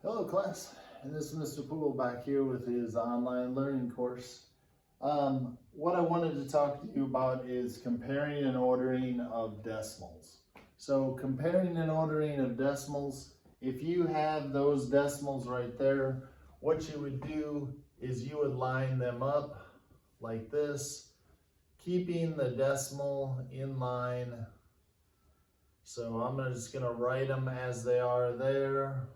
Hello class, and this is Mr. Poole back here with his online learning course. What I wanted to talk to you about is comparing and ordering of decimals. So comparing and ordering of decimals, if you have those decimals right there, what you would do is you would line them up like this, keeping the decimal in line. So I'm just going to write them as they are there.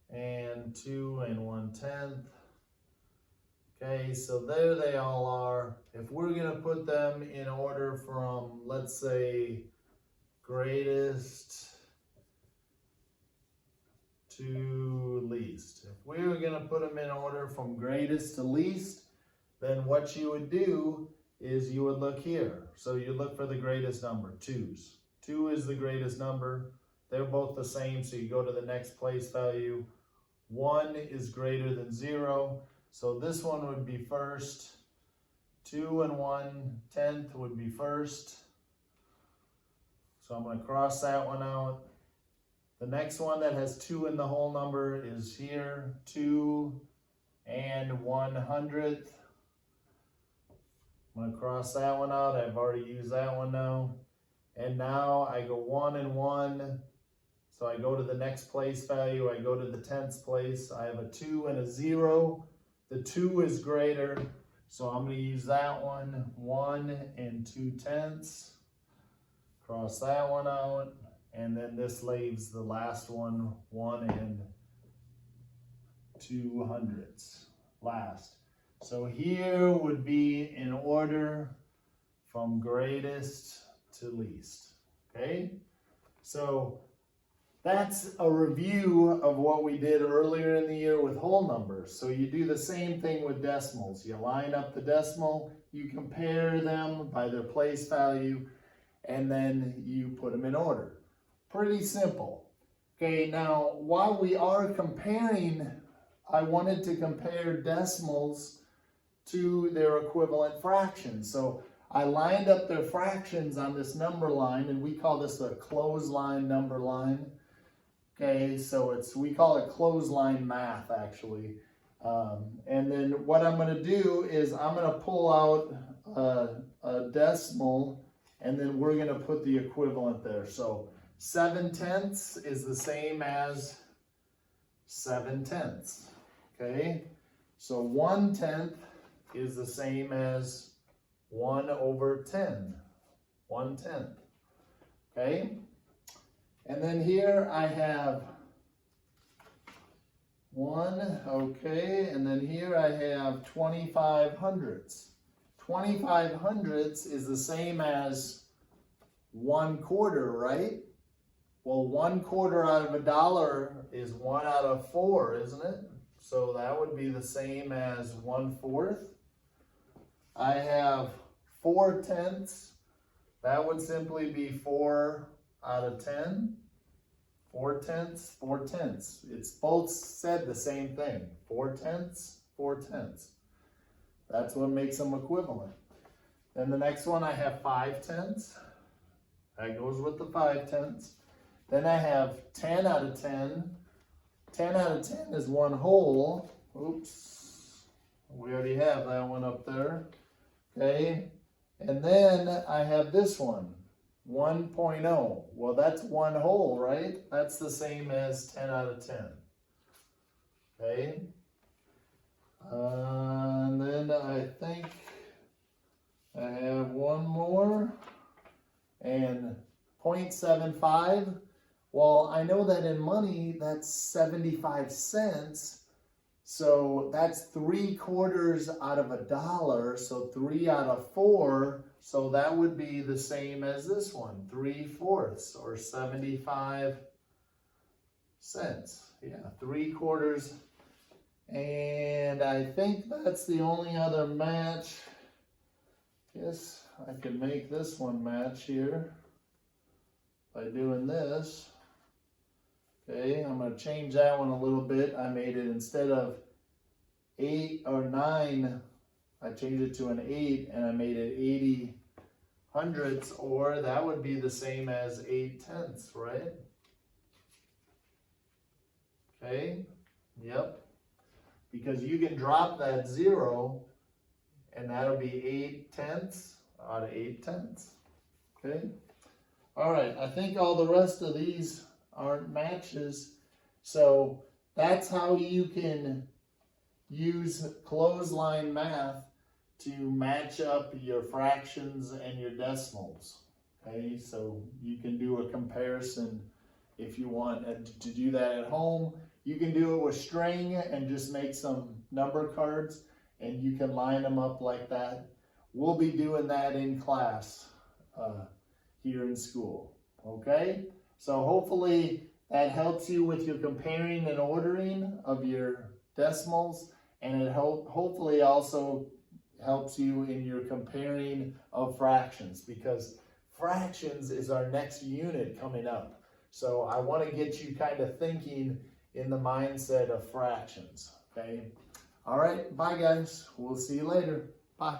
And 2 1/10. Okay, so there they all are. If we're going to put them in order from, let's say, greatest to least. If we were going to put them in order from greatest to least, then what you would do is you would look here. So you look for the greatest number, 2's. 2 is the greatest number. They're both the same, so you go to the next place value. 1 is greater than 0, so this one would be first. 2 1/10 would be first. So I'm going to cross that one out. The next one that has 2 in the whole number is here, 2 1/100th. I'm going to cross that one out. I've already used that one now. And now I go 1 and 1. So I go to the next place value, I go to the 10th place, I have a 2 and a 0. The 2 is greater, so I'm going to use that one, 1 2/10. Cross that one out, and then this leaves the last one, 1 2/100ths, last. So here would be in order from greatest to least, okay? So that's a review of what we did earlier in the year with whole numbers. So you do the same thing with decimals. You line up the decimal, you compare them by their place value, and then you put them in order. Pretty simple. Okay, now while we are comparing, I wanted to compare decimals to their equivalent fractions. So I lined up their fractions on this number line, and we call this a clothesline number line. Okay, so we call it clothesline math actually. And then what I'm going to do is I'm going to pull out a decimal, and then we're going to put the equivalent there. So 7/10 is the same as 7/10. Okay, so 1/10 is the same as 1/10. 1/10. Okay. And then here I have 1, okay, and then here I have 25/100ths. 25/100ths is the same as 1/4, right? Well, 1/4 out of $1 is 1 out of 4, isn't it? So that would be the same as 1/4. I have 4/10. That would simply be 4 out of 10. 4/10, 4/10. It's both said the same thing. 4/10, 4/10. That's what makes them equivalent. Then the next one I have 5/10. That goes with the 5/10. Then I have 10 out of 10. 10 out of 10 is 1 whole. Oops. We already have that one up there. Okay. And then I have this one. 1.0. Well, that's 1 whole, right? That's the same as 10 out of 10. Okay. And then I think I have one more. And 0.75. Well, I know that in money, that's 75 cents. So that's 3/4 out of $1. So 3 out of 4. So that would be the same as this one, 3/4 or 75 cents. Yeah, 3/4. And I think that's the only other match. Yes, I can make this one match here by doing this. Okay, I'm going to change that one a little bit. I made it, instead of 8 or 9, I changed it to an 8, and I made it 80/100ths, or that would be the same as 8/10, right? Okay, yep. Because you can drop that 0 and that'll be 8/10 out of 8/10. Okay. All right, I think all the rest of these aren't matches. So that's how you can use clothesline math to match up your fractions and your decimals. Okay, so you can do a comparison if you want to do that at home. You can do it with string and just make some number cards and you can line them up like that. We'll be doing that in class here in school. Okay, so hopefully that helps you with your comparing and ordering of your decimals, and it hopefully also helps you in your comparing of fractions, because fractions is our next unit coming up. So I want to get you kind of thinking in the mindset of fractions. Okay. All right. Bye, guys. We'll see you later. Bye.